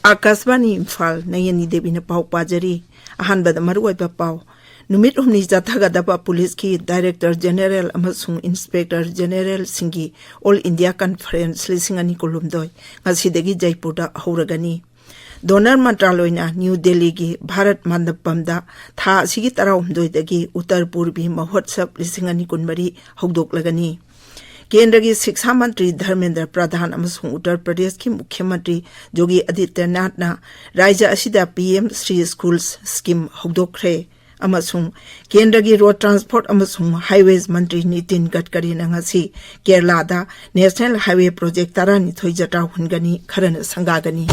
आकाशवाणी इम्फाल नयनी देवी ने पाव पाजरी अहानबद मरुआइबा पाव नुमित हुमनी जाथागदबा पुलिस की डायरेक्टर जनरल अमसुंग इंस्पेक्टर जनरल सिंगी ऑल इंडिया कॉन्फ्रेंस लिसिंग अनि कुलुमदोय ngasiदगी जयपुरदा हौरगनी डोनर मंत्रालयना न्यू दिल्ली की भारत मंडपमदा था असिगी तराउमदोयदगी उत्तर पूर्वी महोत्सव लिसिंग अनि कुनमरी हौदोकलगनी केंद्र की शिक्षा मंत्री धर्मेंद्र प्रधान अमसुंग उत्तर प्रदेश की मुख्यमंत्री योगी आदित्यनाथ राज्य असिदा पीएम श्री स्कूल्स स्कीम हौदोखरे अमसुंग केंद्र की रोड ट्रांसपोर्ट अमसुंग हाईवेज मंत्री नितिन गडकरी नंगसी केरलादा नेशनल हाईवे प्रोजेक्ट तरानिथोई जटा हुनगनी खरन संगागनी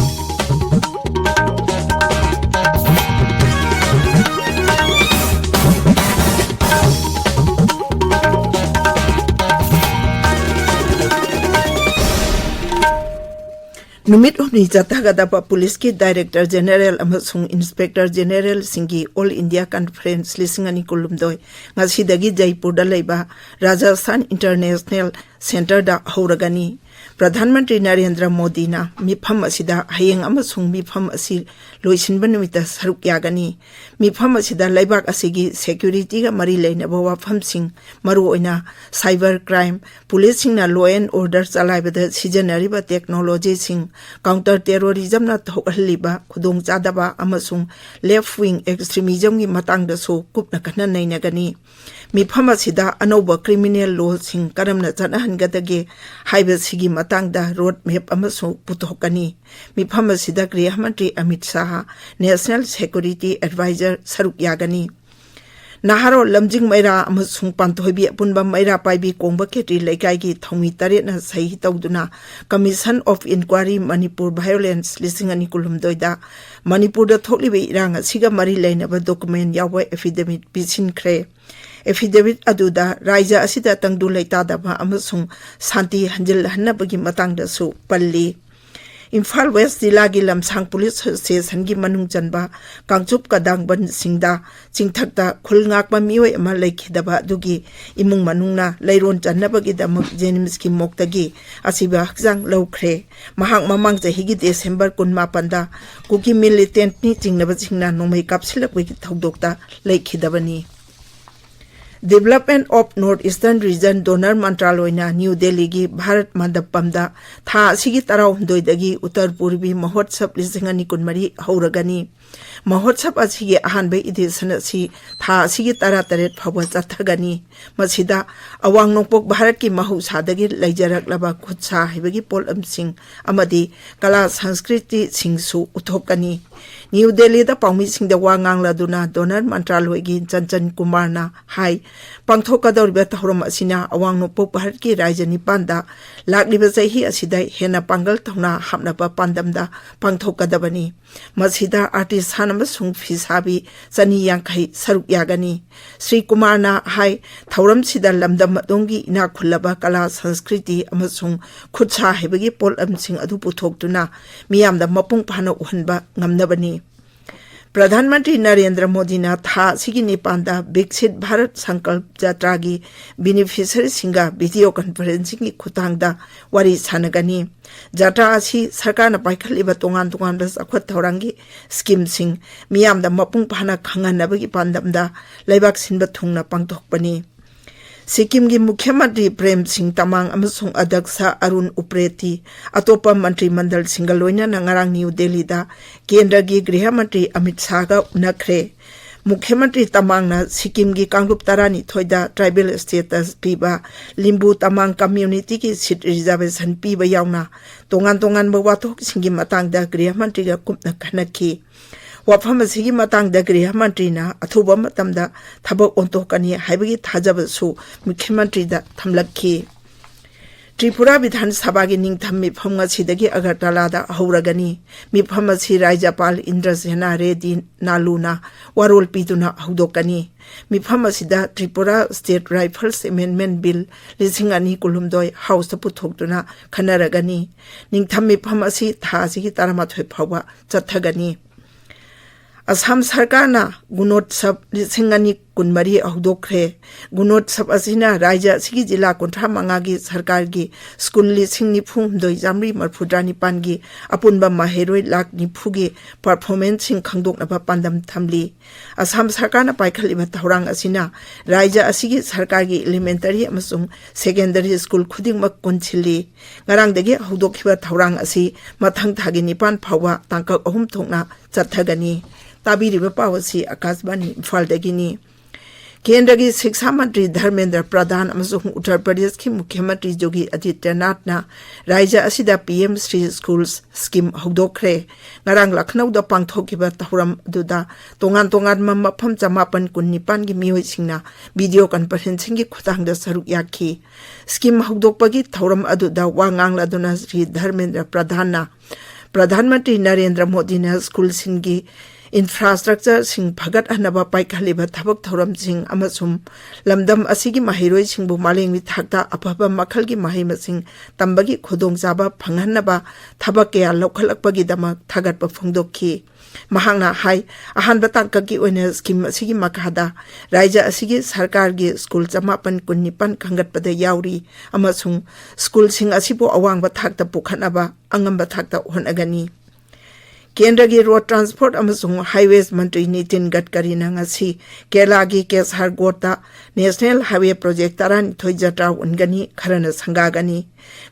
नुमित हुमनी जाथागदबा पुलिस की डायरेक्टर जनरल अमसुंग इंस्पेक्टर जनरल सिंगी ऑल इंडिया कॉन्फ्रेंस लिसिंग अनि कुलुमदोय ngasiदगी जयपुरदा लेबा राजस्थान इंटरनेशनल सेंटर दा हौरगनी प्रधानमंत्री नरेंद्र मोदी ना मिफम असिदा हयेंग अमसुंग मिफम असि लोइसिनबा नुमिता सरुक यागनी मिफम असिदा लेबाक असिगी सिक्योरिटी गा मरी लेनबा वाफमसिंग मरु ओइना साइबर क्राइम पुलिस सिंगना लॉ एंड ऑर्डर चलाइबदा सिजनरिबा टेक्नोलॉजी सिंग काउंटर टेररिज्म ना थोकहलिबा खुदोंग चादबा अमसुंग लेफ्ट विंग एक्सट्रीमिज्म की मतंगदसु कुपना कन्ना नैनगनी मिफम असिदा अनौबा क्रिमिनल लॉ सिंग करमना चनहनगदगे हाइबसिगी मतंगदा रोड मैप अमसु पुथोकनी मिफम असिदा गृह मंत्री Amit Shah national security adviser सरुक यागनी नाहारो लमजिंग मैरा अमसुंग पांथोइबी अपुनबा मैरा पाइबी कोंबा केट्री लेकाई की थौमी तरेना सही तौदुना commission of inquiry Manipur violence लिसिंग अनि कुलुमदोइदा मणिपुरदा थोकलिबे इरांग असिगा मरी लेनबा डॉक्यूमेंट यावा एफिडेविट पिसिनख्रे एफिडेविट अदुदा राज्य असिदा तंगदु लेतादबा अमसुंग शांति हंजिल हन्नबगी मतंगदसु पल्ली इम्फाल वेस्ट जिला की लमसांग पुलिस स्टेशन की मनुंग चनबा कांगचुप कदांगबन सिंगदा चिंगथक्ता खुलंगाकबा मियोय अमा लेखिदबा दुगी इमुंग मनुंगना लैरोन चन्नबगी दमक जेनिम्स की मोक्तगी असिबा हक्जांग लौख्रे महांग ममांग चहिगी डिसेंबर 19 कुकी मिलिटेंट नि चिंगनबा चिंगना नोमै कापसिलकबगी थौदोक्ता लेखिदबनी development of north eastern region DoNER मंत्रालयना न्यू दिल्ली की भारत मंडपमदा था असिगी तराउमदोयदगी उत्तर पूर्वी महोत्सव लिसिंग अनि कुनमरी हौरगनी महोत्सव असिगी अहानबे एडिशन असि था असिगी 13 फाव चथगनी मसिदा अवांग नोंपोक भारत की महौसादगी लैजरकलबा खुदसा हैबगी पोलमसिंग अमदी कला संस्कृति सिंगसु उथोकनी न्यू दिल्ली दा पाउमी सिंग दा वांगांगलादुना डोनर मंत्रालय की चंचन कुमार ना हाई पांथोकदौरिबा थौरम असिना अवांग नोंपोक भारत की राज्य निपानदा लाक्लिबा चही असिदा हेना पांगल थौना हापनाबा पांदमदा पांथोकदबनी मसिदा आर्टिस्ट अमसुंग फिसाबी चनी यांखै सरुक यागनी श्री कुमार ना हाई थौरम सिदा लमदम मदोंगी इना खुल्लबा कला संस्कृति अमसुंग खुदसा हैबगी पोलमसिंग अदु पुथोक्तुना मियामदा मपुंग फाना उहनबा ngamnabani प्रधानमंत्री नरेंद्र मोदी ना था सिगी नेपालदा विकसित भारत संकल्प यात्रा की बेनिफिशियरी सिंगा वीडियो कॉन्फ्रेंसिंग की खुतांगदा वारी सानगनी यात्रा असि सरकार पाइखलिबा तोंगान तोंगान अखवत थौरांगी स्कीम सिंग मियामदा मपुंग फाना खंगनबगी पांदमदा लेबाक सिनबा थुंगना पांगथोकपनी सिक्किम की मुख्यमंत्री प्रेम सिंह तमांग अमसुंग अध्यक्ष अरुण उप्रेती अतोपा मंत्रिमंडल सिंगल लोइना नंगारांग न्यू दिल्ली दा केंद्र की गृह मंत्री अमित शाह का उनखरे मुख्यमंत्री तमांगना सिक्किम की कांगरूप तरानिथोइदा ट्राइबल स्टेटस पीबा लिंबू तमांग कम्युनिटी की सीट रिजर्वेशन पीबा यावना तोंगान तोंगान वाथोक सिंगी मतंगदा गृह मंत्री का कुपना खनखी वाफम असिगी मतंगदा गृह मंत्री ना अथुबा मतमदा थबक ओंतोकनी हाइबगी थाजबसु मुख्यमंत्री दा थमलखी त्रिपुरा विधानसभा की निंगथम मिफम असिदगी अगरतलादा हौरगनी मिफम असि राज्यपाल इंद्रसेना रेड्डी नालुना वारोल पीदुना हौदोकनी मिफम असिदा Tripura state rifles amendment bill लिसिंग अनि कुलुमदोय हाउस पुथोक्तुना खनरगनी निंगथम मिफम असि थासिगी तरमाथोय फावा चथगनी असम सरकार ना गुणोत्सव 2019 कुनमरी हौदोखरे गुणोत्सव असिना राज्य असिगी जिला कुंठा मंगागी सरकार की स्कूल लिसिंग निफुम दोई जामरी मरफुद्रा निपानगी अपुनबा माहेरोई लाख निफुगी परफॉर्मेंस सिंग खंगदोकनबा पांदम थमली असम सरकार ना पाइखलिबा थौरांग असिना राज्य असिगी सरकार की एलिमेंटरी अमसुंग सेकेंडरी स्कूल खुदिंगमक कुनछिली ngarangdagi hawdokhiba thawrang asi mathang thagi nipan phawa tangkak ahum thokna chathagani tabiriba pawasi akashbani Imphal dagi ni केंद्र की शिक्षा मंत्री धर्मेंद्र प्रधान अमसुंग उत्तर प्रदेश की मुख्यमंत्री योगी आदित्यनाथ ना राज्य असिदा पीएम श्री स्कूल्स स्कीम हौदोखरे ngarang लखनऊ दा पांगथोकिबा थौरम दुदा तोंगान तोंगान मफम चमापन कुन्निपान की मियोय सिंगना वीडियो कॉन्फ्रेंसिंग की खुतांग दा सरुक याखी स्कीम हौदोकपगी थौरम अदुदा वांगांग लादुना श्री धर्मेंद्र प्रधान ना प्रधानमंत्री नरेंद्र मोदी ने स्कूल सिंगी इंफ्रास्ट्रक्चर सिंग फगत हनबा पाइखलिबा थबक थौरम सिंग अमसुम लमदम असिगी माहिरोय सिंगबु मालेंगि थाकता अफबा मखलगी माहि मसिंग तंबगी खुदोंग जाबा फंगहनबा थबक के लौखलकपगी दमक थागतबा फोंदोखी महांगना हाई अहानबा तांकगी ओइने स्कीम असिगी मखादा राज्य असिगी सरकार की स्कूल चमापन कुन्निपन खंगतपदा याउरी अमसुम स्कूल सिंग असिबो अवांगबा थाकता पुखनबा अंगंबा थाकता होनगनी केंद्र की रोड ट्रांसपोर्ट अमसुंग हाईवेज मंत्री नितिन गडकरी नंगसी केरला की केसरगोटा नेशनल हाईवे प्रोजेक्ट तरान थोई जत्रा उनगनी खरन संगागनी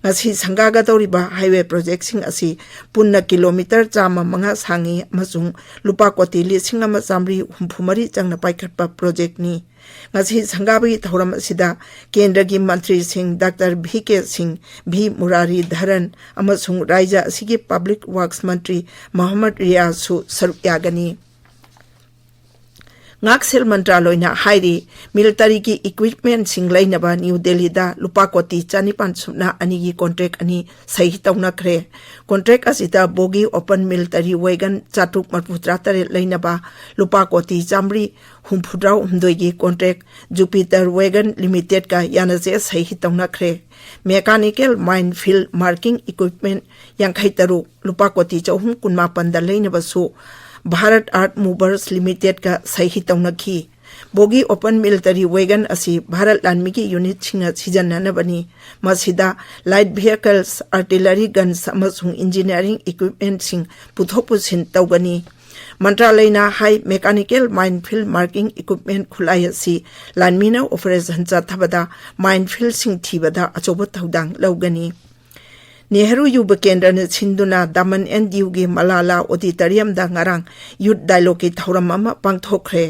ngasi sangaga tawriba highway project sing asi punna kilometer chama manga sangi amasung lupa koti lising ama chamri humphumari changna paikhatpa project ni ngasi sangabi thoram asida kendra gi mantri singh dr bk singh bhi murari dharan amasung raija asigi public works mantri mohammad riyaz su sarukyagani ngaksel mantraloyna hairi military ki equipment singlainaba new delhi da lupa koti chanipan sumna ani gi contract ani sahi tawna khre contract asita bogi open military wagon chatuk marputra tare lainaba lupa koti chamri humphudra umdoi gi contract jupiter wagon limited ka yanaje sahi tawna khre mechanical minefield marking equipment yankhai taru lupa koti chahum kunma panda lainaba su Bharat earth movers limited का सही तौनखी बोगी open military wagon असी भारत लानमी की unit सिंह सिजन्ननबनी मसिदा लाइट व्हीकल्स आर्टिलरी गन्स अमसुंग इंजीनियरिंग इक्विपमेंट सिंह पुथोक पुसिन तौगनी मंत्रालयना high mechanical minefield marking equipment खुलाई असी लानमीना ऑपरेशन चाथबदा माइनफील्ड सिंह थीबदा अचोब थौदांग लौगनी नेहरू युवा केंद्र ने छिंदुना दामन एंड दीव की मलाला ऑडिटोरियम दा ngarang youth dialogue की थौरम अमा पांगथोखरे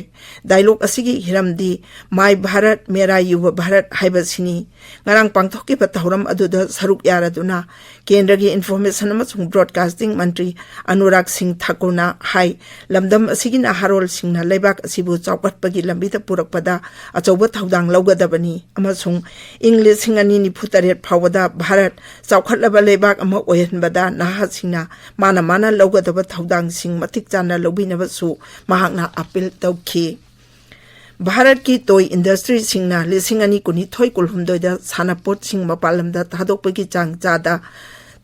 dialogue असिगी हिरमदी माय भारत मेरा युवा भारत हाइबसिनी ngarang पांगथोकी थौरम अदुदा सरुक यारदुना केंद्र की इंफॉर्मेशन अमसुंग ब्रॉडकास्टिंग मंत्री अनुराग सिंह ठाकुरना हाई लमदम असिगी नाहारोल सिंहना लेबाक असिबु चौकटपगी लंबिदा पुरकपदा अचौब थौदांग लौगदबनी अमसुंग इंग्लिश सिंगनी निफुतरेट फावदा भारत चौखटलबा लेबाक अमा ओयहनबदा नाहासिंगना माना माना लौगदबा थौदांग सिंह मतिक चाना लौबिनबसु महांगना अपील तौखी भारत की टॉय इंडस्ट्री सिंगना लिसिंग अनि कुनिथोय कुलहुमदोयदा सानापोट सिंह मपालमदा थादोकपगी चांग चादा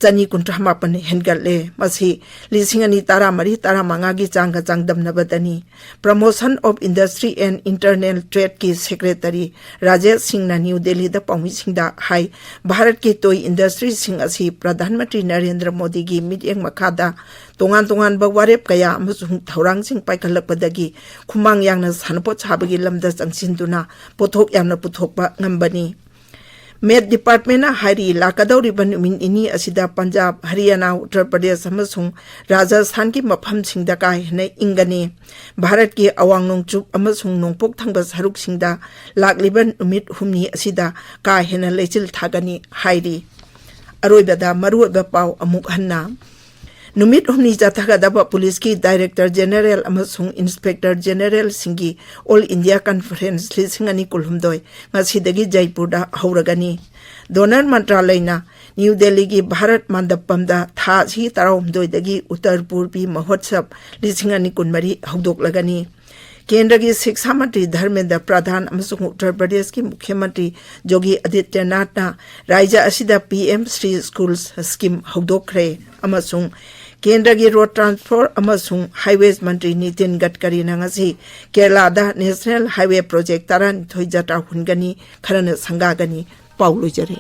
चनी कुंट्रा मापन हेनगले मसी लिसिंग अनि तारा मरी तारा मंगागी चांगा चांगदमनबदनी promotion of industry and international trade की सेक्रेटरी राजेश सिंह ना न्यू दिल्ली दा पाउमी सिंह हाई भारत की टॉय इंडस्ट्री सिंह असी प्रधानमंत्री नरेंद्र मोदी की मीटिंग मखादा तोंगान तोंगान बवारेप कया अमसुंग थौरांग Singh पाइखलकपदगी खुमांग यांगना सानपोट साबगी lambda चंगसिनदुना पोथोक यांगना पुथोकपा ngambani met department हारी लाकदौरिबा नुमिन इनी असिदा पंजाब हरियाणा उत्तर प्रदेश अमसुंग राजस्थान की मफम सिंगदा का हेने इंगनी भारत की अवांग नोंगचुप अमसुंग नोंगपोक थंगबा सरुक सिंगदा लाकलिबा नुमित हुमनी असिदा का हेने लेचिल थागनी हाइरी अरोइबदा मरुबा पाव अमुक हन्ना नुमित हुमनी जाथागदबा पुलिस की डायरेक्टर जनरल अमसुंग इंस्पेक्टर जनरल सिंगी ऑल इंडिया कॉन्फ्रेंस लिसिंगनी कुलहुमदोय ngasiदगी जयपुर दा हौरगनी डोनर मंत्रालयना न्यू दिल्ली की भारत मंडपमदा था सी तराउमदोयदगी उत्तर पूर्वी महोत्सव लिसिंगनी कुनमरी हौदोकलगनी केंद्र की शिक्षा मंत्री धर्मेंद्र प्रधान अमसुंग उत्तर प्रदेश की मुख्यमंत्री योगी आदित्यनाथ राज्य असिदा पीएम श्री स्कूल्स स्कीम हौदोखरे अमसुंग केंद्र की रोड ट्रांसपोर्ट अमसुंग हाईवेज मंत्री नितिन गडकरी नंगसी केरला दा नेशनल हाईवे प्रोजेक्ट तारान थोई जटा हुनगनी खरन संगागनी पाउलो जरे